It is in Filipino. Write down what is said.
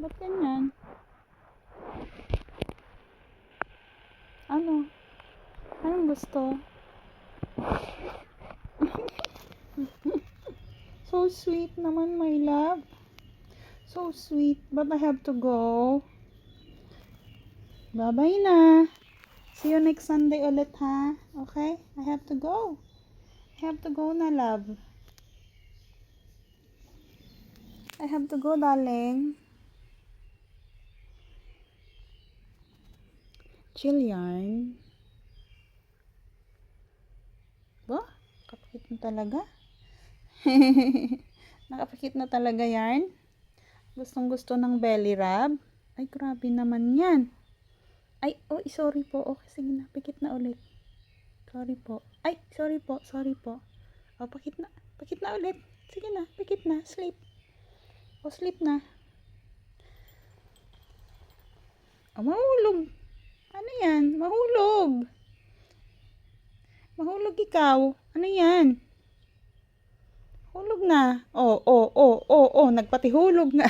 Ba't ganyan? Ano? Anong gusto? So sweet naman, my love. So sweet. But I have to go. Bye-bye na. See you next Sunday ulit, ha? Okay? I have to go. I have to go na, love. I have to go, darling. Chill yarn. Ba? Kapakit na talaga. Nakapakit na talaga yarn. Gustong gusto ng belly rub. Ay, grabe naman yan. Ay, oh, sorry po. Okay, sige na. Pikit na ulit. Sorry po. Ay, sorry po. Sorry po. Oh, pakit na. Pakit na ulit. Sige na. Pikit na. Sleep. Oh, sleep na. Oh, mahulog. Ano yan? Mahulog. Mahulog ikaw. Ano yan? Hulog na. Oh, oh, oh, oh, oh. Nagpatihulog na.